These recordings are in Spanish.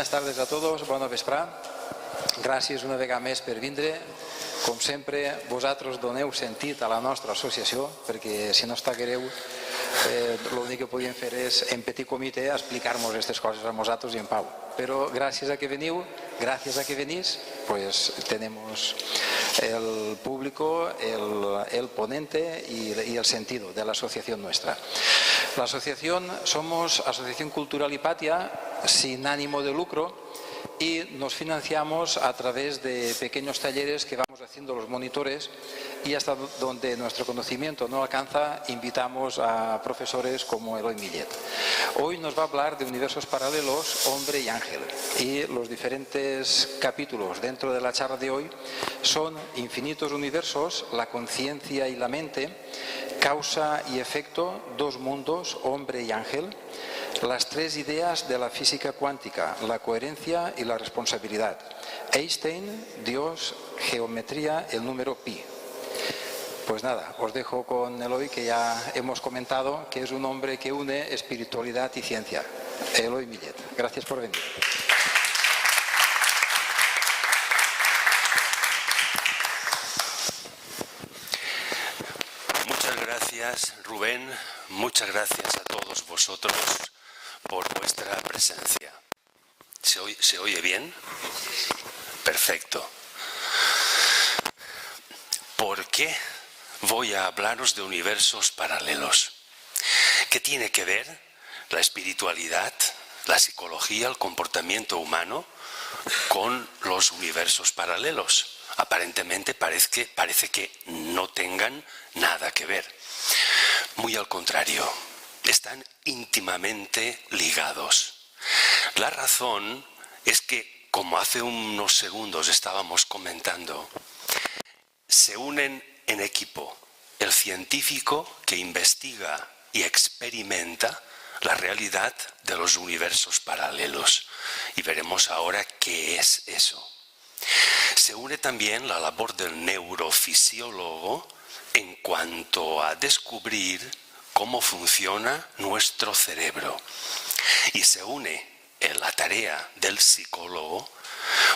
Buenas tardes a tots, bona vesprà. Gràcies una vegada més per vindre. Com sempre, vosaltres doneu sentit a la nostra associació, perquè si no està greu, l'únic que podíem fer és, en petit comitè, explicar-nos aquestes coses a nosaltres i en pau. Però gràcies a que veniu, gràcies a que venís, pues tenemos el público, el ponente y el sentido de la asociación nuestra. La asociación, somos Asociación Cultural Hipatia, sin ánimo de lucro, y nos financiamos a través de pequeños talleres que vamos haciendo los monitores, y hasta donde nuestro conocimiento no alcanza, invitamos a profesores como Eloy Millet. Hoy nos va a hablar de universos paralelos, hombre y ángel, y los diferentes capítulos dentro de la charla de hoy son infinitos universos, la conciencia y la mente, causa y efecto, dos mundos, hombre y ángel, las tres ideas de la física cuántica, la coherencia y la responsabilidad, Einstein, Dios, geometría, el número pi. Pues nada, os dejo con Eloy, que ya hemos comentado que es un hombre que une espiritualidad y ciencia. Eloy Millet, gracias por venir. Muchas gracias, Rubén. Muchas gracias a todos vosotros por vuestra presencia. ¿Se oye bien? Perfecto. ¿Por qué voy a hablaros de universos paralelos? ¿Qué tiene que ver la espiritualidad, la psicología, el comportamiento humano con los universos paralelos? Aparentemente parece que no tengan nada que ver. Muy al contrario, están íntimamente ligados. La razón es que, como hace unos segundos estábamos comentando, se unen en equipo el científico que investiga y experimenta la realidad de los universos paralelos. Y veremos ahora qué es eso. Se une también la labor del neurofisiólogo en cuanto a descubrir cómo funciona nuestro cerebro. Y se une en la tarea del psicólogo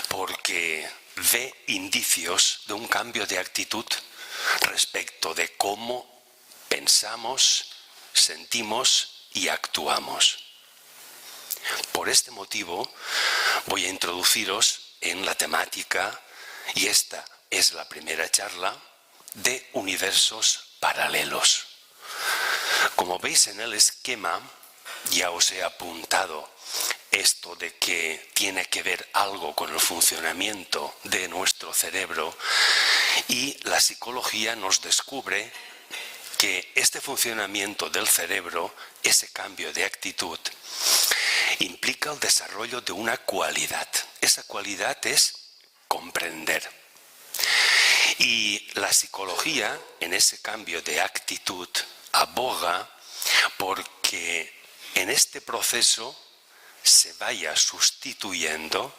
porque ve indicios de un cambio de actitud respecto de cómo pensamos, sentimos y actuamos. Por este motivo voy a introduciros en la temática, y esta es la primera charla, de universos paralelos. Como veis en el esquema, ya os he apuntado esto de que tiene que ver algo con el funcionamiento de nuestro cerebro, y la psicología nos descubre que este funcionamiento del cerebro, ese cambio de actitud, implica el desarrollo de una cualidad. Esa cualidad es comprender. Y la psicología, en ese cambio de actitud, aboga porque en este proceso se vaya sustituyendo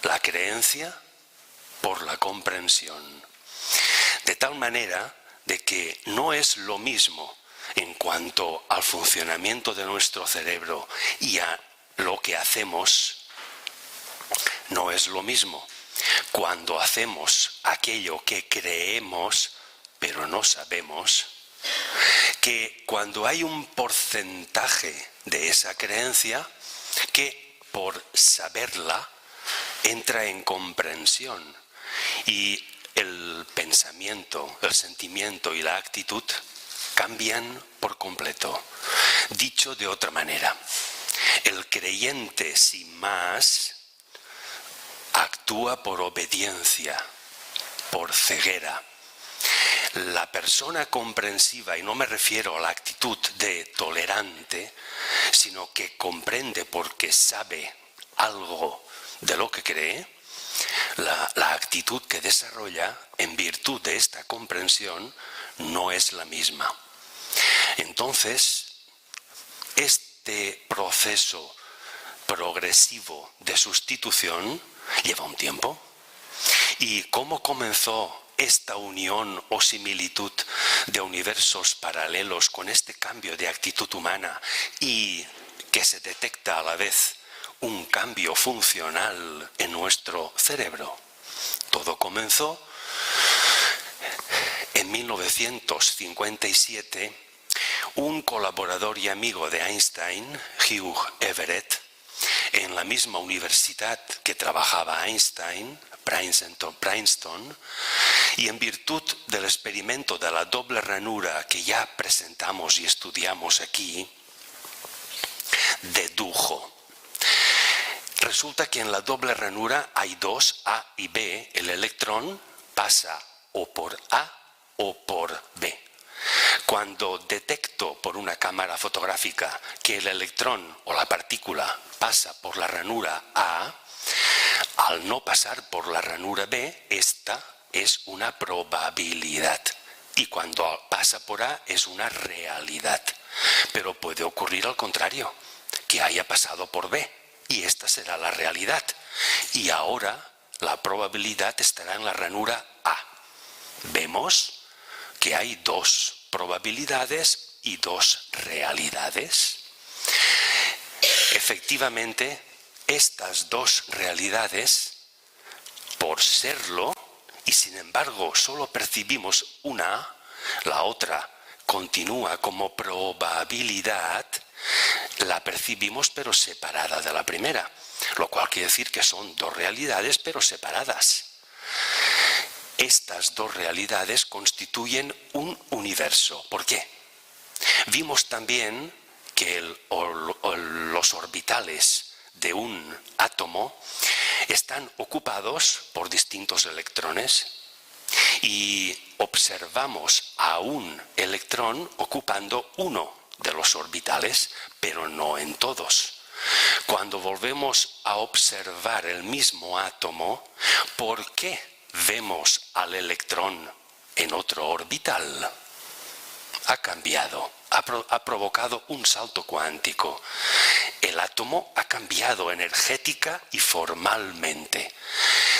la creencia por la comprensión. De tal manera de que no es lo mismo en cuanto al funcionamiento de nuestro cerebro y a lo que hacemos, no es lo mismo cuando hacemos aquello que creemos pero no sabemos, que cuando hay un porcentaje de esa creencia que por saberla entra en comprensión y el pensamiento, el sentimiento y la actitud cambian por completo. Dicho de otra manera, el creyente sin más actúa por obediencia, por ceguera. La persona comprensiva, y no me refiero a la actitud de tolerante, sino que comprende porque sabe algo de lo que cree, la actitud que desarrolla en virtud de esta comprensión no es la misma. Entonces, este proceso progresivo de sustitución lleva un tiempo. ¿Y cómo comenzó esta unión o similitud de universos paralelos con este cambio de actitud humana y que se detecta a la vez un cambio funcional en nuestro cerebro. Todo comenzó en 1957. Un colaborador y amigo de Einstein, Hugh Everett, en la misma universidad que trabajaba Einstein, Princeton, y en virtud del experimento de la doble ranura que ya presentamos y estudiamos aquí, dedujo. Resulta que en la doble ranura hay dos, A y B. El electrón pasa o por A o por B. Cuando detecto por una cámara fotográfica que el electrón o la partícula pasa por la ranura A, al no pasar por la ranura B, esta es una probabilidad. Y cuando pasa por A es una realidad. Pero puede ocurrir al contrario, que haya pasado por B, y esta será la realidad. Y ahora la probabilidad estará en la ranura A. Vemos que hay dos probabilidades y dos realidades. Efectivamente, estas dos realidades, por serlo, y sin embargo solo percibimos una, la otra continúa como probabilidad, la percibimos pero separada de la primera, lo cual quiere decir que son dos realidades pero separadas. Estas dos realidades constituyen un universo. ¿Por qué? Vimos también que los orbitales de un átomo están ocupados por distintos electrones y observamos a un electrón ocupando uno de los orbitales, pero no en todos. Cuando volvemos a observar el mismo átomo, ¿por qué vemos al electrón en otro orbital? Ha cambiado, ha provocado un salto cuántico. El átomo ha cambiado energética y formalmente.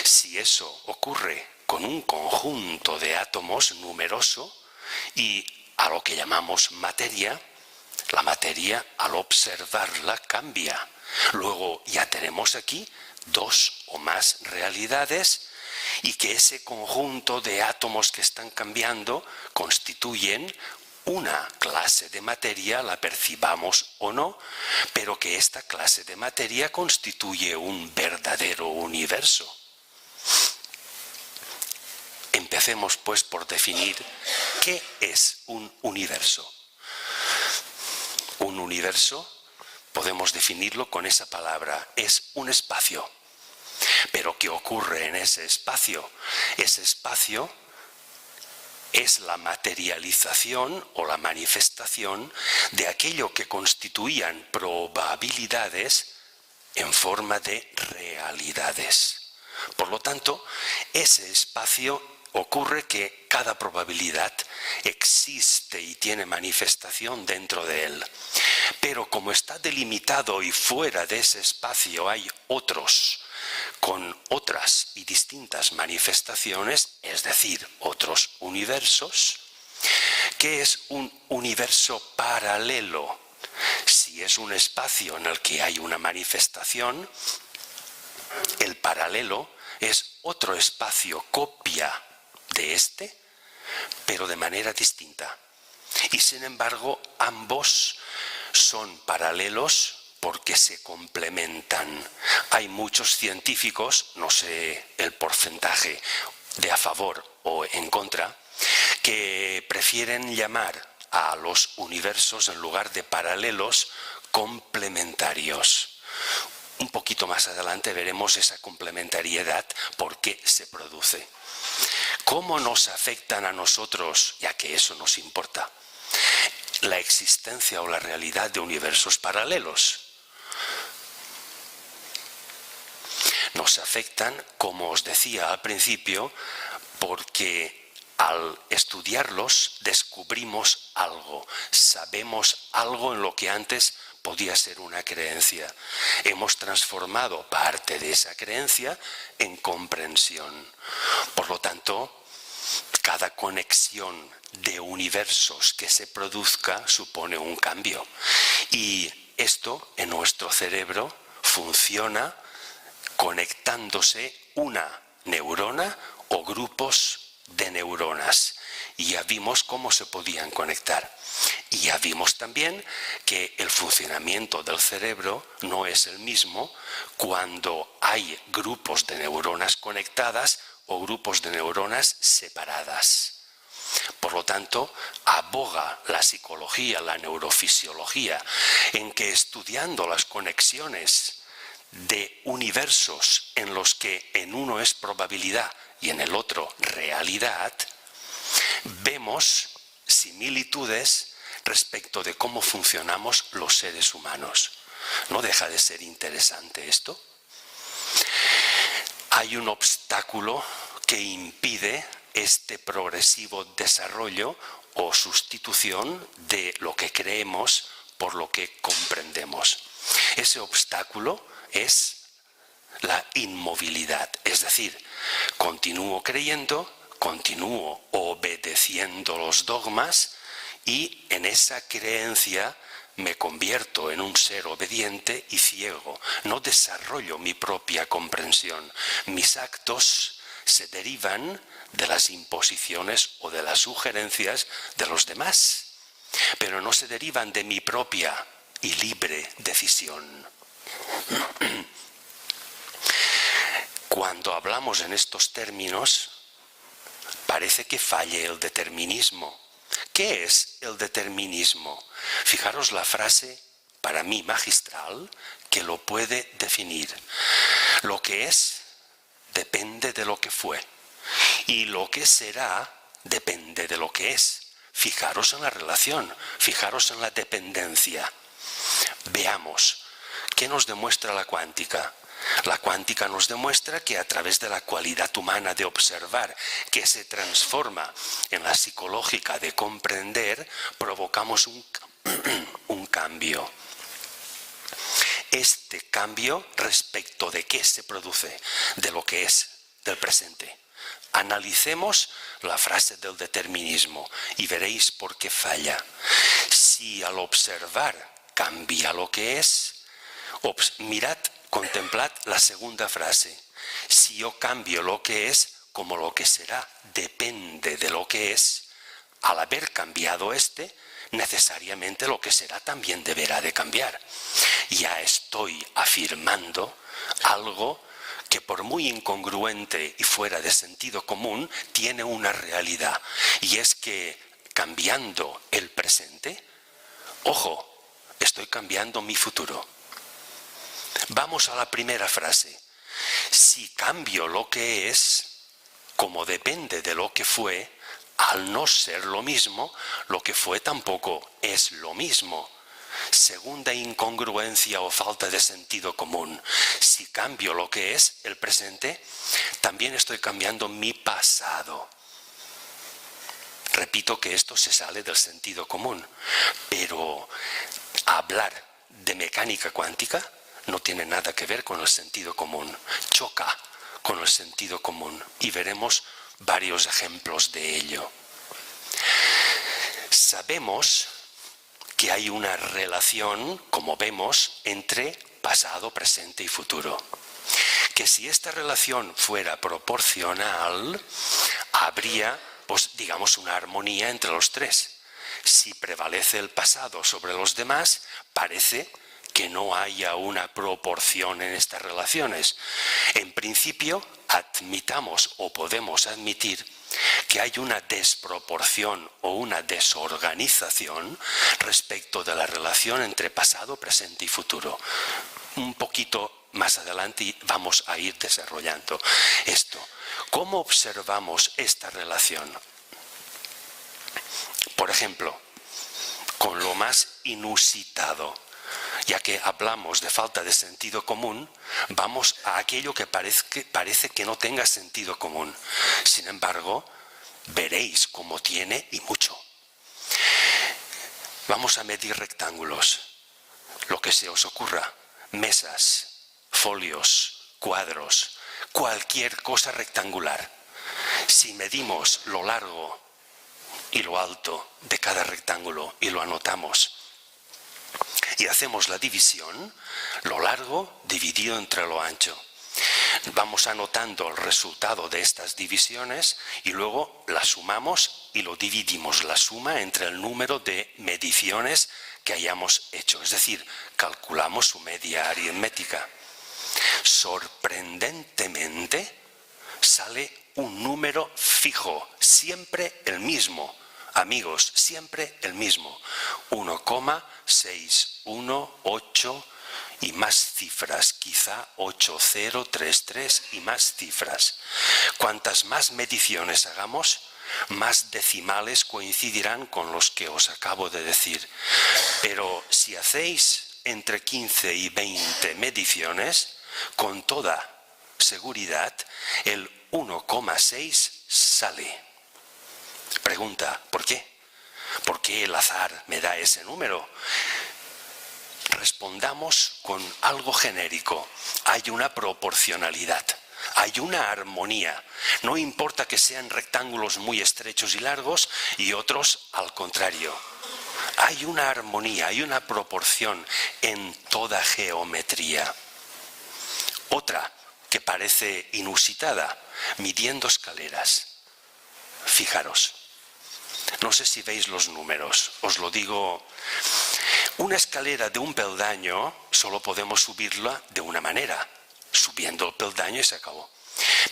Si eso ocurre con un conjunto de átomos numeroso y a lo que llamamos materia, la materia al observarla cambia. Luego ya tenemos aquí dos o más realidades y que ese conjunto de átomos que están cambiando constituyen una clase de materia, la percibamos o no, pero que esta clase de materia constituye un verdadero universo. Empecemos pues por definir qué es un universo. Un universo podemos definirlo con esa palabra, es un espacio. Pero ¿qué ocurre en ese espacio? Ese espacio es la materialización o la manifestación de aquello que constituían probabilidades en forma de realidades. Por lo tanto, ese espacio ocurre que cada probabilidad existe y tiene manifestación dentro de él. Pero como está delimitado y fuera de ese espacio hay otros con otras y distintas manifestaciones, es decir, otros universos. ¿Qué es un universo paralelo? Si es un espacio en el que hay una manifestación, el paralelo es otro espacio copia de este, pero de manera distinta. Y sin embargo, ambos son paralelos porque se complementan. Hay muchos científicos, no sé el porcentaje de a favor o en contra, que prefieren llamar a los universos, en lugar de paralelos, complementarios. Un poquito más adelante veremos esa complementariedad, por qué se produce. ¿Cómo nos afectan a nosotros, ya que eso nos importa, la existencia o la realidad de universos paralelos? Nos afectan, como os decía al principio, porque al estudiarlos descubrimos algo, sabemos algo en lo que antes podía ser una creencia. Hemos transformado parte de esa creencia en comprensión. Por lo tanto, cada conexión de universos que se produzca supone un cambio. Y esto en nuestro cerebro funciona conectándose una neurona o grupos de neuronas. Y ya vimos cómo se podían conectar. Y ya vimos también que el funcionamiento del cerebro no es el mismo cuando hay grupos de neuronas conectadas o grupos de neuronas separadas. Por lo tanto, aboga la psicología, la neurofisiología, en que estudiando las conexiones de universos en los que en uno es probabilidad y en el otro realidad, vemos similitudes respecto de cómo funcionamos los seres humanos. ¿No deja de ser interesante esto? Hay un obstáculo que impide este progresivo desarrollo o sustitución de lo que creemos por lo que comprendemos. Ese obstáculo es la inmovilidad, es decir, continúo creyendo, continúo obedeciendo los dogmas y en esa creencia me convierto en un ser obediente y ciego. No desarrollo mi propia comprensión. Mis actos se derivan de las imposiciones o de las sugerencias de los demás, pero no se derivan de mi propia y libre decisión. Cuando hablamos en estos términos, parece que falle el determinismo. ¿Qué es el determinismo? Fijaros la frase, para mí magistral, que lo puede definir. Lo que es depende de lo que fue, y lo que será depende de lo que es. Fijaros en la relación, fijaros en la dependencia. Veamos, ¿qué nos demuestra la cuántica? La cuántica nos demuestra que a través de la cualidad humana de observar, que se transforma en la psicológica de comprender, provocamos un cambio. Este cambio, ¿respecto de qué se produce? De lo que es, del presente. Analicemos la frase del determinismo y veréis por qué falla. Si al observar cambia lo que es, mirad, contemplad la segunda frase. Si yo cambio lo que es, como lo que será depende de lo que es, al haber cambiado necesariamente lo que será también deberá de cambiar. Ya estoy afirmando algo que por muy incongruente y fuera de sentido común, tiene una realidad. Y es que cambiando el presente, ojo, estoy cambiando mi futuro. Vamos a la primera frase. Si cambio lo que es, como depende de lo que fue, al no ser lo mismo, lo que fue tampoco es lo mismo. Segunda incongruencia o falta de sentido común. Si cambio lo que es, el presente, también estoy cambiando mi pasado. Repito que esto se sale del sentido común, pero hablar de mecánica cuántica no tiene nada que ver con el sentido común. Choca con el sentido común y veremos varios ejemplos de ello. Sabemos que hay una relación, como vemos, entre pasado, presente y futuro. Que si esta relación fuera proporcional, habría, pues, digamos, una armonía entre los tres. Si prevalece el pasado sobre los demás, parece que no haya una proporción en estas relaciones. En principio, admitamos o podemos admitir que hay una desproporción o una desorganización respecto de la relación entre pasado, presente y futuro. Un poquito más adelante vamos a ir desarrollando esto. ¿Cómo observamos esta relación? Por ejemplo, con lo más inusitado. Ya que hablamos de falta de sentido común, vamos a aquello que parece que no tenga sentido común. Sin embargo, veréis cómo tiene y mucho. Vamos a medir rectángulos. Lo que se os ocurra. Mesas, folios, cuadros, cualquier cosa rectangular. Si medimos lo largo y lo alto de cada rectángulo y lo anotamos, y hacemos la división, lo largo dividido entre lo ancho. Vamos anotando el resultado de estas divisiones y luego la sumamos y lo dividimos, la suma entre el número de mediciones que hayamos hecho. Es decir, calculamos su media aritmética. Sorprendentemente, sale un número fijo, siempre el mismo. Amigos, siempre el mismo. 1,618 y más cifras, quizá 8033 y más cifras. Cuantas más mediciones hagamos, más decimales coincidirán con los que os acabo de decir. Pero si hacéis entre 15 y 20 mediciones, con toda seguridad, el 1,6 sale. Pregunta, ¿por qué? ¿Por qué el azar me da ese número? Respondamos con algo genérico. Hay una proporcionalidad, hay una armonía. No importa que sean rectángulos muy estrechos y largos y otros al contrario. Hay una armonía, hay una proporción en toda geometría. Otra que parece inusitada, midiendo escaleras. Fijaros, no sé si veis los números, os lo digo. Una escalera de un peldaño solo podemos subirla de una manera, subiendo el peldaño y se acabó.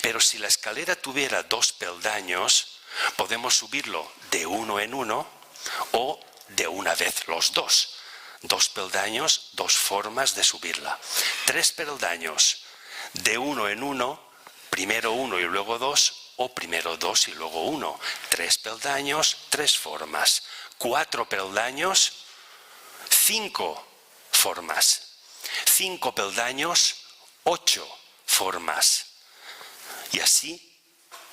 Pero si la escalera tuviera 2 peldaños, podemos subirlo de uno en uno o de una vez los dos. 2 peldaños, 2 formas de subirla. 3 peldaños, de uno en uno, primero 1 y luego 2, o primero 2 y luego 1. 3 peldaños, 3 formas. 4 peldaños, 5 formas. 5 peldaños, 8 formas. Y así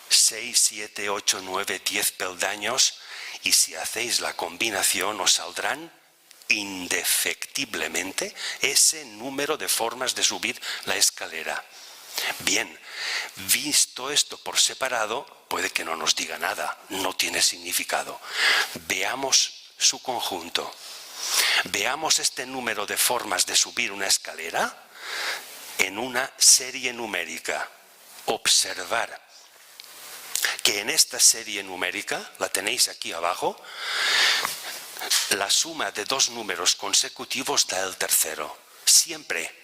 6, 7, 8, 9, 10 peldaños, y si hacéis la combinación os saldrán indefectiblemente ese número de formas de subir la escalera. Bien, visto esto por separado, puede que no nos diga nada, no tiene significado. Veamos su conjunto. Veamos este número de formas de subir una escalera en una serie numérica. Observar que en esta serie numérica, la tenéis aquí abajo, la suma de 2 números consecutivos da el tercero, siempre.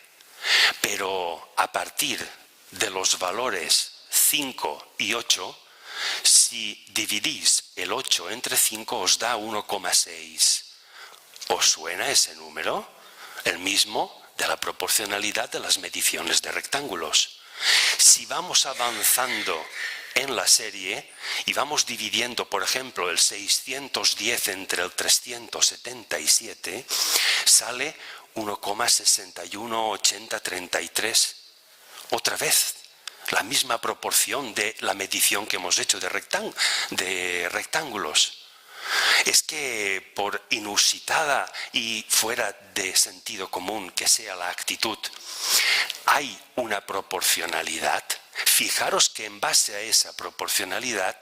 Pero a partir de los valores 5 y 8, si dividís el 8 entre 5 os da 1,6. ¿Os suena ese número? El mismo de la proporcionalidad de las mediciones de rectángulos. Si vamos avanzando en la serie y vamos dividiendo, por ejemplo, el 610 entre el 377, sale 1,618033. Otra vez, la misma proporción de la medición que hemos hecho de rectángulos. Es que por inusitada y fuera de sentido común que sea la actitud, hay una proporcionalidad. Fijaros que en base a esa proporcionalidad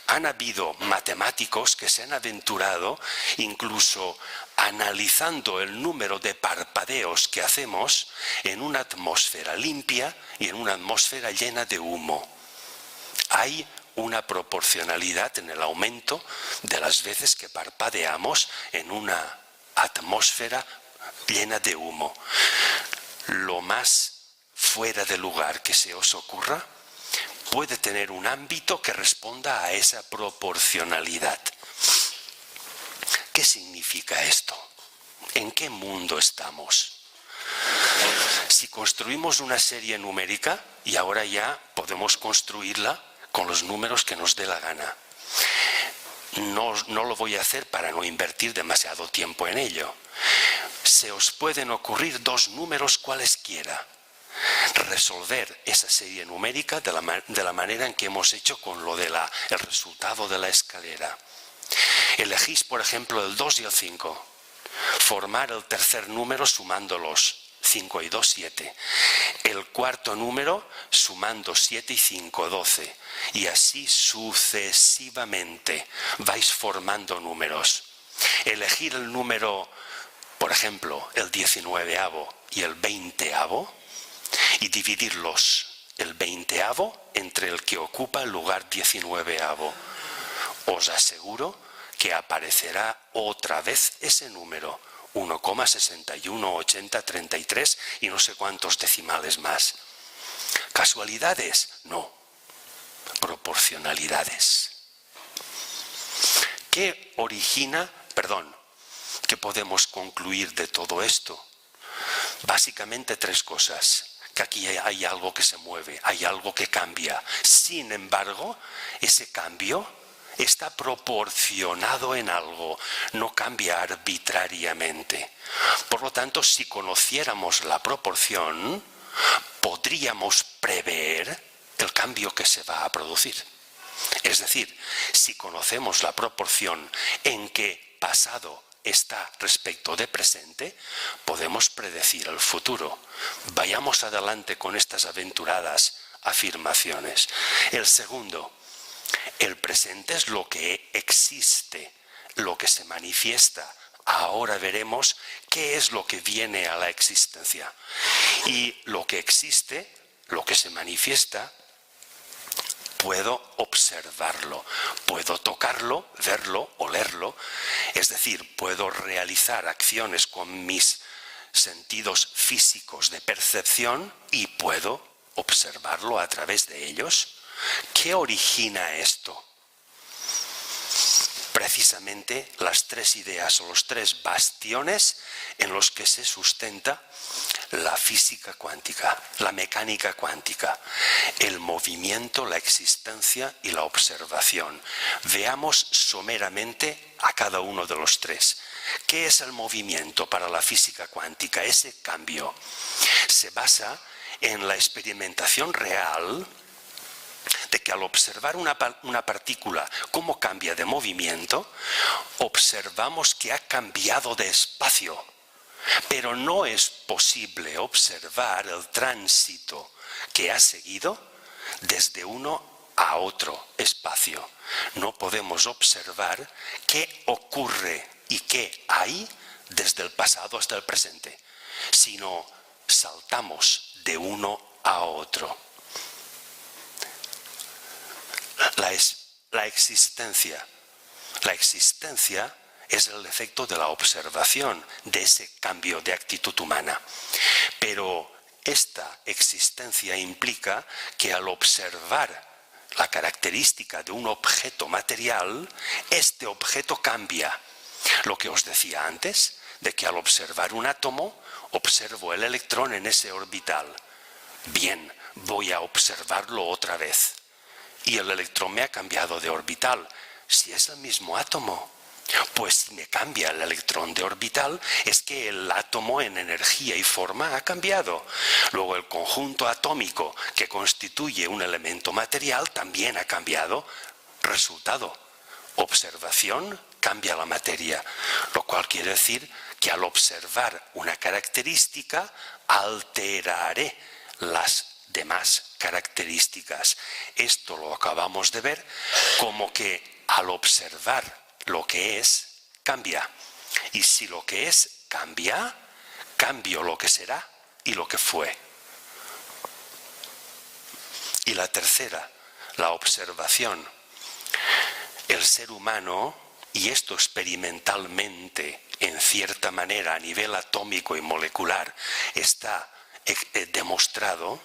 han habido matemáticos que se han aventurado, incluso analizando el número de parpadeos que hacemos en una atmósfera limpia y en una atmósfera llena de humo. Hay una proporcionalidad en el aumento de las veces que parpadeamos en una atmósfera llena de humo. Lo más fuera de lugar que se os ocurra puede tener un ámbito que responda a esa proporcionalidad. ¿Qué significa esto? ¿En qué mundo estamos? Si construimos una serie numérica, y ahora ya podemos construirla con los números que nos dé la gana. No lo voy a hacer para no invertir demasiado tiempo en ello. Se os pueden ocurrir 2 números cualesquiera. Resolver esa serie numérica de la manera en que hemos hecho con lo de el resultado de la escalera. Elegís, por ejemplo, el 2 y el 5. Formar el tercer número sumándolos. 5 y 2, 7. El cuarto número sumando 7 y 5, 12. Y así sucesivamente vais formando números. Elegir el número por ejemplo, el 19avo y el 20avo, y dividirlos, el 20avo, entre el que ocupa el lugar 19avo. Os aseguro que aparecerá otra vez ese número, 1,618033 y no sé cuántos decimales más. ¿Casualidades? No. Proporcionalidades. ¿Qué podemos concluir de todo esto? Básicamente tres cosas. Que aquí hay algo que se mueve, hay algo que cambia. Sin embargo, ese cambio está proporcionado en algo, no cambia arbitrariamente. Por lo tanto, si conociéramos la proporción, podríamos prever el cambio que se va a producir. Es decir, si conocemos la proporción en que pasado está respecto de presente, podemos predecir el futuro. Vayamos adelante con estas aventuradas afirmaciones. El segundo, el presente es lo que existe, lo que se manifiesta. Ahora veremos qué es lo que viene a la existencia. Y lo que existe, lo que se manifiesta, puedo observarlo, puedo tocarlo, verlo, olerlo, es decir, puedo realizar acciones con mis sentidos físicos de percepción y puedo observarlo a través de ellos. ¿Qué origina esto? Precisamente las tres ideas o los tres bastiones en los que se sustenta la física cuántica, la mecánica cuántica, el movimiento, la existencia y la observación. Veamos someramente a cada uno de los tres. ¿Qué es el movimiento para la física cuántica? Ese cambio se basa en la experimentación real de que al observar una partícula cómo cambia de movimiento, observamos que ha cambiado de espacio. Pero no es posible observar el tránsito que ha seguido desde uno a otro espacio. No podemos observar qué ocurre y qué hay desde el pasado hasta el presente, sino saltamos de uno a otro. La existencia es el efecto de la observación de ese cambio de actitud humana. Pero esta existencia implica que al observar la característica de un objeto material, este objeto cambia. Lo que os decía antes, de que al observar un átomo, observo el electrón en ese orbital. Bien, voy a observarlo otra vez. Y el electrón me ha cambiado de orbital. Si es el mismo átomo, pues si me cambia el electrón de orbital, es que el átomo en energía y forma ha cambiado. Luego el conjunto atómico que constituye un elemento material también ha cambiado. Resultado, observación cambia la materia, lo cual quiere decir que al observar una característica alteraré las demás características. Esto lo acabamos de ver como que al observar lo que es, cambia. Y si lo que es cambia, cambio lo que será y lo que fue. Y la tercera, la observación. El ser humano, y esto experimentalmente, en cierta manera, a nivel atómico y molecular, está demostrado,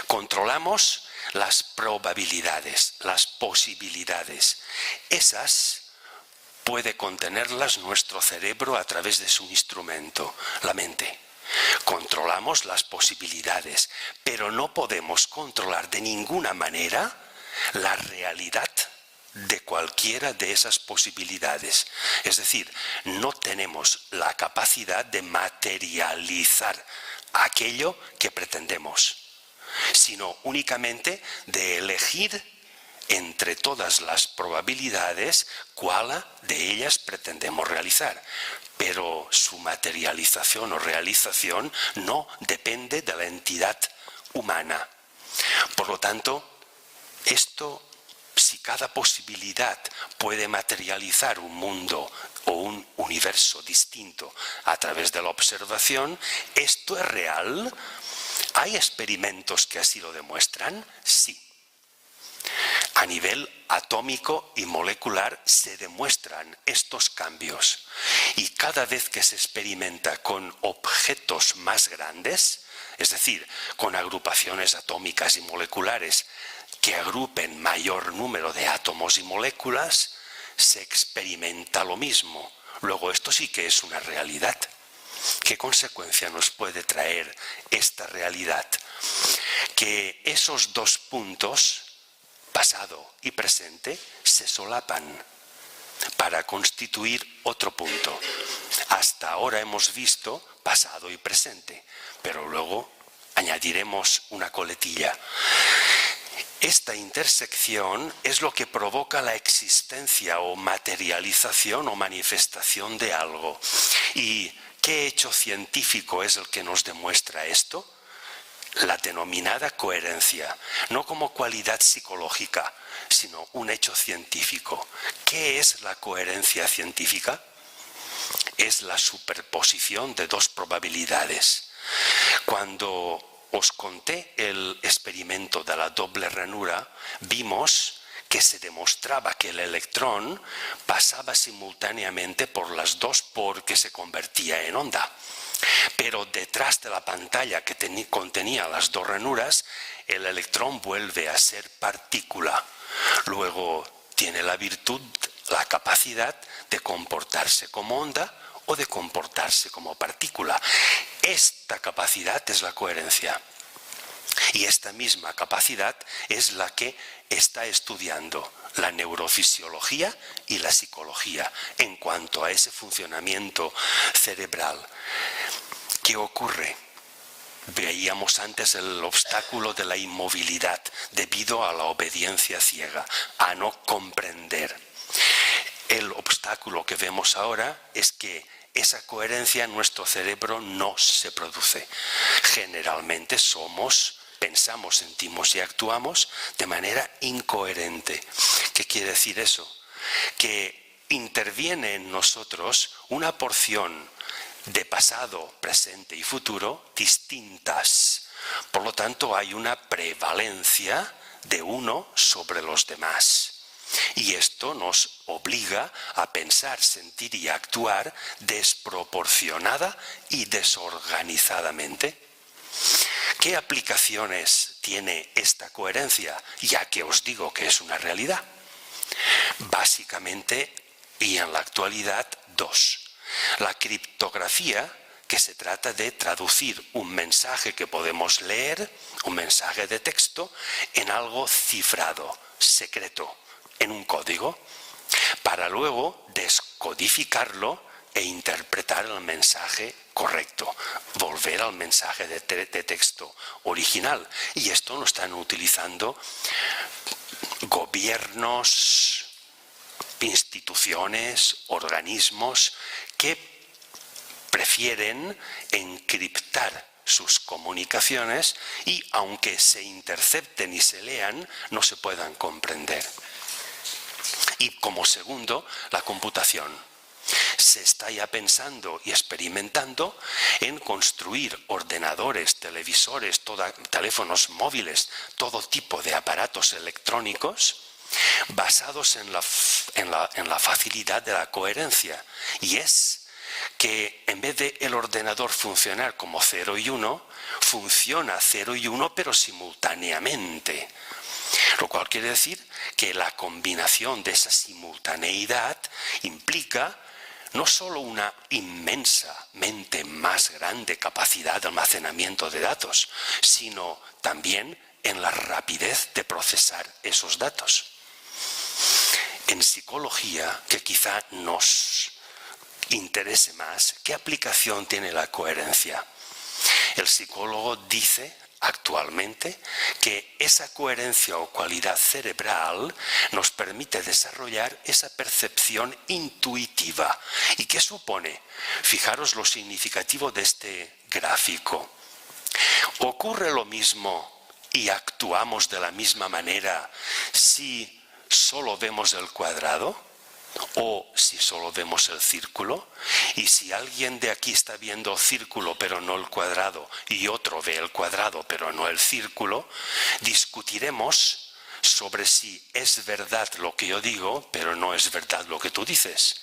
controlamos las probabilidades, las posibilidades. Esas puede contenerlas nuestro cerebro a través de su instrumento, la mente. Controlamos las posibilidades, pero no podemos controlar de ninguna manera la realidad de cualquiera de esas posibilidades. Es decir, no tenemos la capacidad de materializar aquello que pretendemos, sino únicamente de elegir entre todas las probabilidades cuál de ellas pretendemos realizar. Pero su materialización o realización no depende de la entidad humana. Por lo tanto, si cada posibilidad puede materializar un mundo o un universo distinto a través de la observación, ¿esto es real? ¿Hay experimentos que así lo demuestran? Sí. A nivel atómico y molecular se demuestran estos cambios. Y cada vez que se experimenta con objetos más grandes, es decir, con agrupaciones atómicas y moleculares que agrupen mayor número de átomos y moléculas, se experimenta lo mismo. Luego, esto sí que es una realidad. ¿Qué consecuencia nos puede traer esta realidad? Que esos dos puntos, pasado y presente, se solapan para constituir otro punto. Hasta ahora hemos visto pasado y presente, pero luego añadiremos una coletilla. Esta intersección es lo que provoca la existencia o materialización o manifestación de algo. ¿Y qué hecho científico es el que nos demuestra esto? La denominada coherencia, no como cualidad psicológica, sino un hecho científico. ¿Qué es la coherencia científica? Es la superposición de dos probabilidades. Cuando os conté el experimento de la doble ranura, vimos que se demostraba que el electrón pasaba simultáneamente por las dos porque se convertía en onda. Pero detrás de la pantalla que contenía las dos ranuras, el electrón vuelve a ser partícula. Luego tiene la virtud, la capacidad de comportarse como onda o de comportarse como partícula. Esta capacidad es la coherencia. Y esta misma capacidad es la que está estudiando la neurofisiología y la psicología en cuanto a ese funcionamiento cerebral. ¿Qué ocurre? Veíamos antes el obstáculo de la inmovilidad debido a la obediencia ciega, a no comprender. El obstáculo que vemos ahora es que esa coherencia en nuestro cerebro no se produce. Generalmente pensamos, sentimos y actuamos de manera incoherente. ¿Qué quiere decir eso? Que interviene en nosotros una porción de pasado, presente y futuro distintas. Por lo tanto, hay una prevalencia de uno sobre los demás. Y esto nos obliga a pensar, sentir y actuar desproporcionada y desorganizadamente. ¿Qué aplicaciones tiene esta coherencia? Ya que os digo que es una realidad. Básicamente, y en la actualidad, dos. La criptografía, que se trata de traducir un mensaje que podemos leer, un mensaje de texto, en algo cifrado, secreto, en un código, para luego descodificarlo e interpretar el mensaje correcto, volver al mensaje de texto original. Y esto lo están utilizando gobiernos, instituciones, organismos que prefieren encriptar sus comunicaciones y aunque se intercepten y se lean, no se puedan comprender. Y como segundo, la computación. Se está ya pensando y experimentando en construir ordenadores, televisores, teléfonos móviles, todo tipo de aparatos electrónicos basados en la facilidad de la coherencia. Y es que en vez de el ordenador funcionar como 0 y 1, funciona 0 y 1 pero simultáneamente. Lo cual quiere decir que la combinación de esa simultaneidad implica no solo una inmensamente más grande capacidad de almacenamiento de datos, sino también en la rapidez de procesar esos datos. En psicología, que quizá nos interese más, ¿qué aplicación tiene la coherencia? El psicólogo dice actualmente que esa coherencia o cualidad cerebral nos permite desarrollar esa percepción intuitiva. ¿Y qué supone? Fijaros lo significativo de este gráfico. ¿Ocurre lo mismo y actuamos de la misma manera si solo vemos el cuadrado? o si solo vemos el círculo, y si alguien de aquí está viendo el círculo pero no el cuadrado, y otro ve el cuadrado pero no el círculo, discutiremos sobre si es verdad lo que yo digo, pero no es verdad lo que tú dices,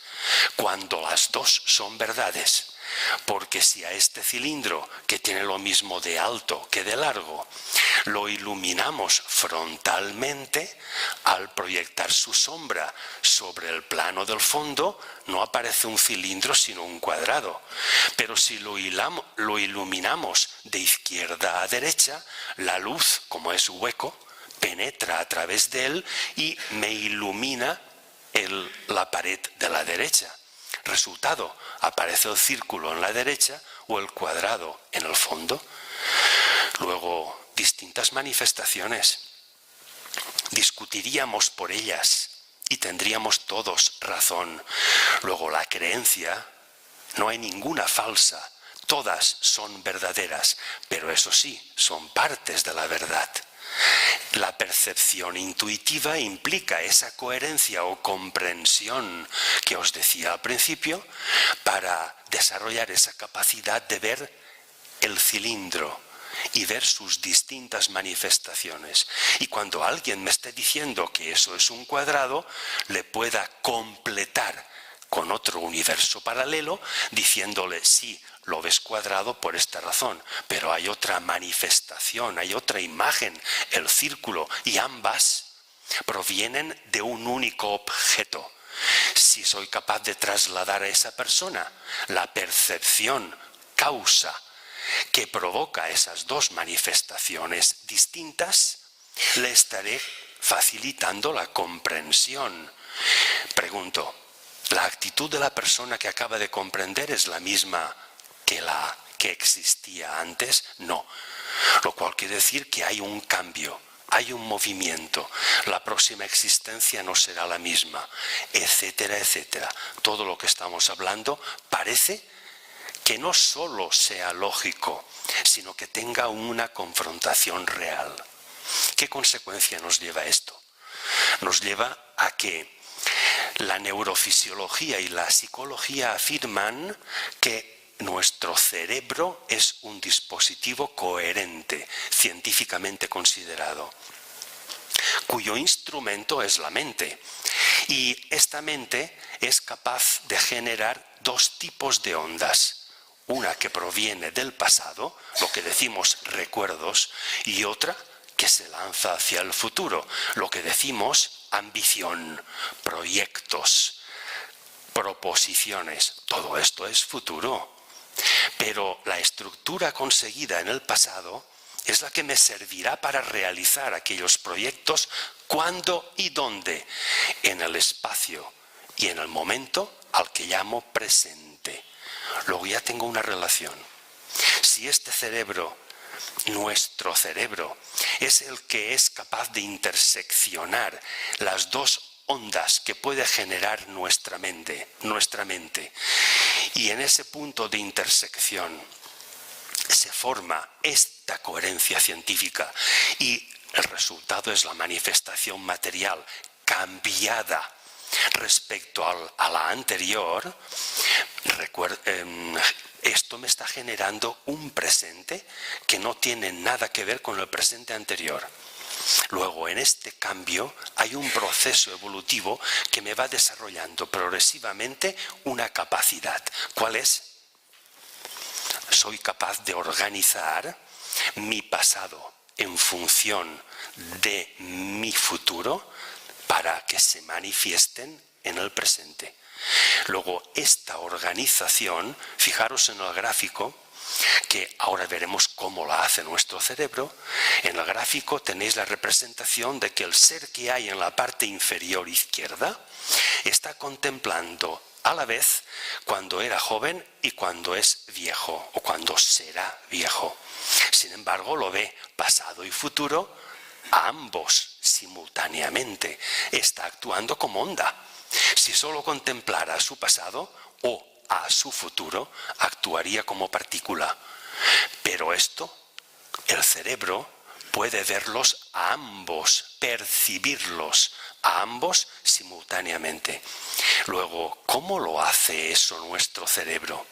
cuando las dos son verdades. Porque si a este cilindro, que tiene lo mismo de alto que de largo, lo iluminamos frontalmente, al proyectar su sombra sobre el plano del fondo, no aparece un cilindro sino un cuadrado. Pero si lo iluminamos de izquierda a derecha, la luz, como es hueco, penetra a través de él y me ilumina la pared de la derecha. Resultado, aparece el círculo en la derecha o el cuadrado en el fondo. Luego, distintas manifestaciones. Discutiríamos por ellas y tendríamos todos razón. Luego, la creencia, no hay ninguna falsa. Todas son verdaderas, pero eso sí, son partes de la verdad. La percepción intuitiva implica esa coherencia o comprensión que os decía al principio para desarrollar esa capacidad de ver el cilindro y ver sus distintas manifestaciones. Y cuando alguien me esté diciendo que eso es un cuadrado, le pueda completar con otro universo paralelo, diciéndole, sí, lo ves cuadrado por esta razón, pero hay otra manifestación, hay otra imagen, el círculo, y ambas provienen de un único objeto. Si soy capaz de trasladar a esa persona la percepción, causa, que provoca esas dos manifestaciones distintas, le estaré facilitando la comprensión. Pregunto, ¿la actitud de la persona que acaba de comprender es la misma que la que existía antes? No. Lo cual quiere decir que hay un cambio, hay un movimiento. La próxima existencia no será la misma, etcétera, etcétera. Todo lo que estamos hablando parece que no solo sea lógico, sino que tenga una confrontación real. ¿Qué consecuencia nos lleva esto? Nos lleva a que la neurofisiología y la psicología afirman que nuestro cerebro es un dispositivo coherente, científicamente considerado, cuyo instrumento es la mente. Y esta mente es capaz de generar dos tipos de ondas. Una que proviene del pasado, lo que decimos recuerdos, y otra que se lanza hacia el futuro, lo que decimos ambición, proyectos, proposiciones. Todo esto es futuro. Pero la estructura conseguida en el pasado es la que me servirá para realizar aquellos proyectos cuando y dónde, en el espacio y en el momento al que llamo presente. Luego ya tengo una relación. Si este cerebro, nuestro cerebro, es el que es capaz de interseccionar las dos ondas que puede generar nuestra mente, y en ese punto de intersección se forma esta coherencia científica y el resultado es la manifestación material cambiada respecto a la anterior. Esto me está generando un presente que no tiene nada que ver con el presente anterior. Luego, en este cambio hay un proceso evolutivo que me va desarrollando progresivamente una capacidad. ¿Cuál es? Soy capaz de organizar mi pasado en función de mi futuro para que se manifiesten en el presente. Luego, esta organización, fijaros en el gráfico, que ahora veremos cómo la hace nuestro cerebro. En el gráfico tenéis la representación de que el ser que hay en la parte inferior izquierda está contemplando a la vez cuando era joven y cuando es viejo o cuando será viejo. Sin embargo, lo ve pasado y futuro a ambos simultáneamente. Está actuando como onda. Si solo contemplara su pasado o a su futuro, actuaría como partícula. Pero esto, el cerebro, puede verlos a ambos, percibirlos a ambos simultáneamente. Luego, ¿cómo lo hace eso nuestro cerebro?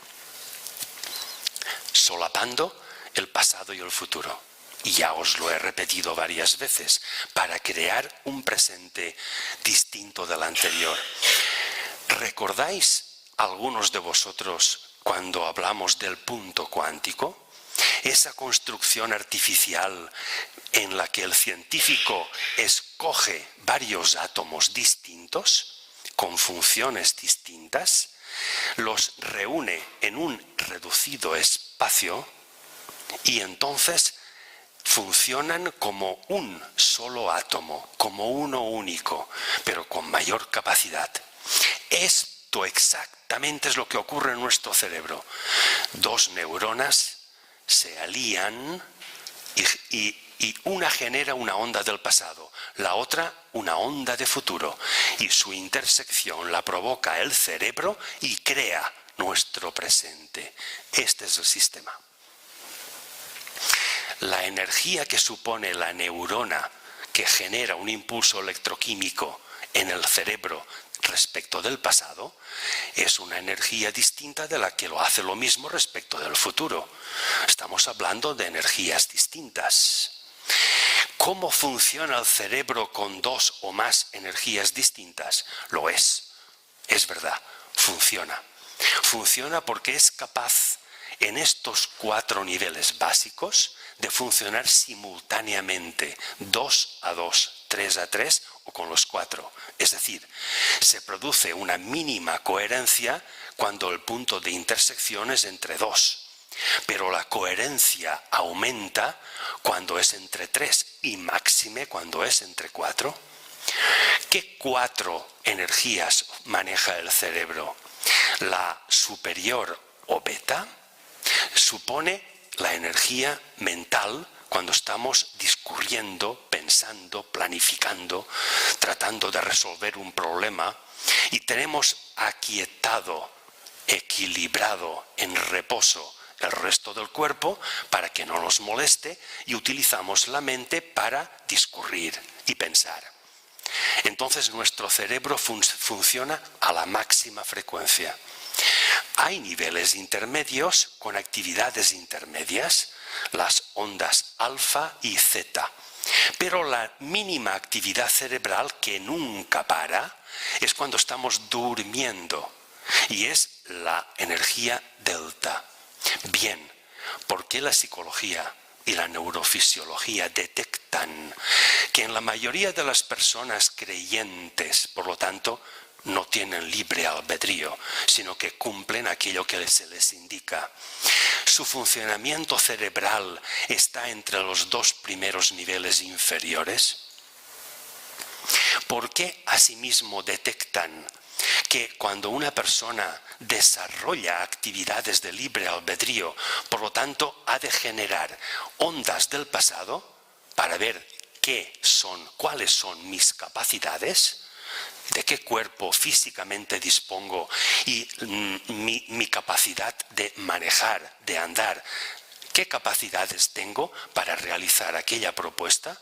Solapando el pasado y el futuro. Y ya os lo he repetido varias veces, para crear un presente distinto del anterior. ¿Recordáis algunos de vosotros cuando hablamos del punto cuántico? Esa construcción artificial en la que el científico escoge varios átomos distintos, con funciones distintas, los reúne en un reducido espacio y entonces funcionan como un solo átomo, como uno único, pero con mayor capacidad. Esto exactamente es lo que ocurre en nuestro cerebro. Dos neuronas se alían y una genera una onda del pasado, la otra una onda de futuro, y su intersección la provoca el cerebro y crea nuestro presente. Este es el sistema. La energía que supone la neurona que genera un impulso electroquímico en el cerebro respecto del pasado es una energía distinta de la que lo hace lo mismo respecto del futuro. Estamos hablando de energías distintas. ¿Cómo funciona el cerebro con dos o más energías distintas? Lo es. Es verdad, funciona. Funciona porque es capaz en estos 4 niveles básicos de funcionar simultáneamente, 2 a 2, 3 a 3 o con los 4. Es decir, se produce una mínima coherencia cuando el punto de intersección es entre 2. Pero la coherencia aumenta cuando es entre 3 y máxime cuando es entre 4. ¿Qué 4 energías maneja el cerebro? La superior o beta supone la energía mental cuando estamos discurriendo, pensando, planificando, tratando de resolver un problema y tenemos aquietado, equilibrado, en reposo el resto del cuerpo para que no nos moleste y utilizamos la mente para discurrir y pensar. Entonces nuestro cerebro funciona a la máxima frecuencia. Hay niveles intermedios con actividades intermedias, las ondas alfa y zeta. Pero la mínima actividad cerebral que nunca para es cuando estamos durmiendo y es la energía delta. Bien, ¿por qué la psicología y la neurofisiología detectan que en la mayoría de las personas creyentes, por lo tanto, no tienen libre albedrío, sino que cumplen aquello que se les indica? Su funcionamiento cerebral está entre los 2 primeros niveles inferiores. ¿Por qué asimismo detectan que cuando una persona desarrolla actividades de libre albedrío, por lo tanto, ha de generar ondas del pasado para ver cuáles son mis capacidades, de qué cuerpo físicamente dispongo y mi capacidad de manejar, de andar, qué capacidades tengo para realizar aquella propuesta?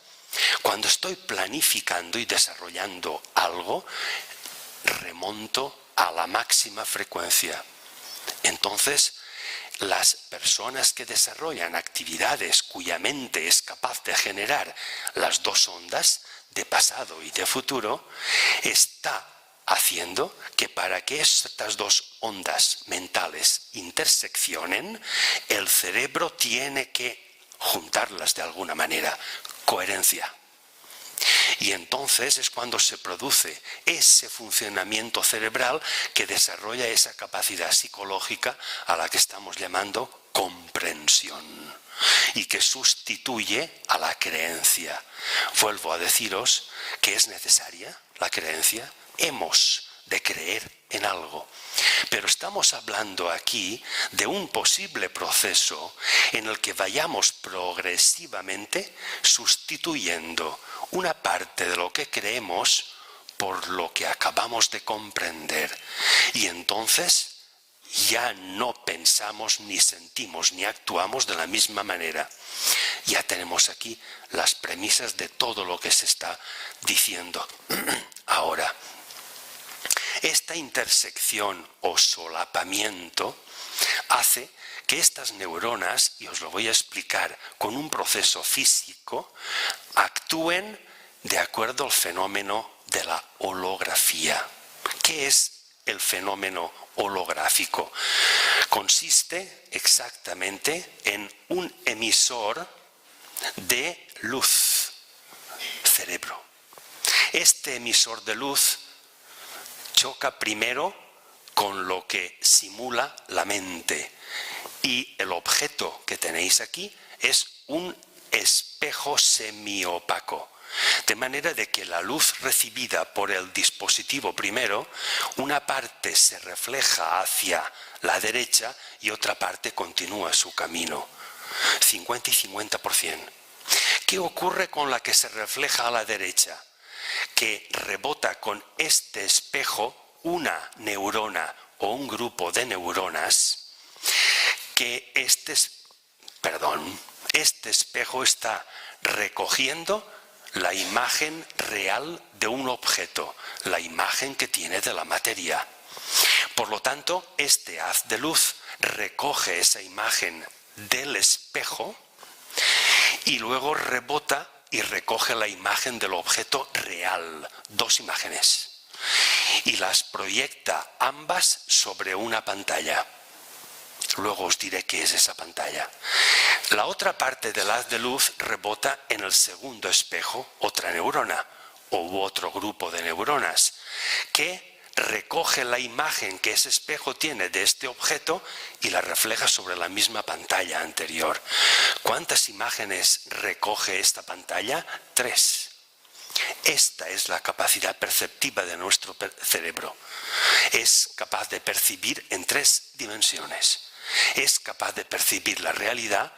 Cuando estoy planificando y desarrollando algo, remonto a la máxima frecuencia. Entonces, las personas que desarrollan actividades cuya mente es capaz de generar las 2 ondas, de pasado y de futuro, está haciendo que para que estas 2 ondas mentales interseccionen, el cerebro tiene que juntarlas de alguna manera, coherencia. Y entonces es cuando se produce ese funcionamiento cerebral que desarrolla esa capacidad psicológica a la que estamos llamando comprensión y que sustituye a la creencia. Vuelvo a deciros que es necesaria la creencia. Hemos de creer en algo. Pero estamos hablando aquí de un posible proceso en el que vayamos progresivamente sustituyendo una parte de lo que creemos por lo que acabamos de comprender. Y entonces ya no pensamos, ni sentimos, ni actuamos de la misma manera. Ya tenemos aquí las premisas de todo lo que se está diciendo ahora. Esta intersección o solapamiento hace que estas neuronas, y os lo voy a explicar con un proceso físico, actúen de acuerdo al fenómeno de la holografía. ¿Qué es el fenómeno holográfico? Consiste exactamente en un emisor de luz, cerebro. Este emisor de luz choca primero con lo que simula la mente, y el objeto que tenéis aquí es un espejo semiopaco. De manera de que la luz recibida por el dispositivo primero, una parte se refleja hacia la derecha y otra parte continúa su camino. 50 y 50%. ¿Qué ocurre con la que se refleja a la derecha? Que rebota con este espejo una neurona o un grupo de neuronas, que este espejo está recogiendo la imagen real de un objeto, la imagen que tiene de la materia. Por lo tanto, este haz de luz recoge esa imagen del espejo y luego rebota y recoge la imagen del objeto real, dos imágenes, y las proyecta ambas sobre una pantalla. Luego os diré qué es esa pantalla. La otra parte del haz de luz rebota en el segundo espejo, otra neurona u otro grupo de neuronas, que recoge la imagen que ese espejo tiene de este objeto y la refleja sobre la misma pantalla anterior. ¿Cuántas imágenes recoge esta pantalla? 3. Esta es la capacidad perceptiva de nuestro cerebro. Es capaz de percibir en 3 dimensiones. Es capaz de percibir la realidad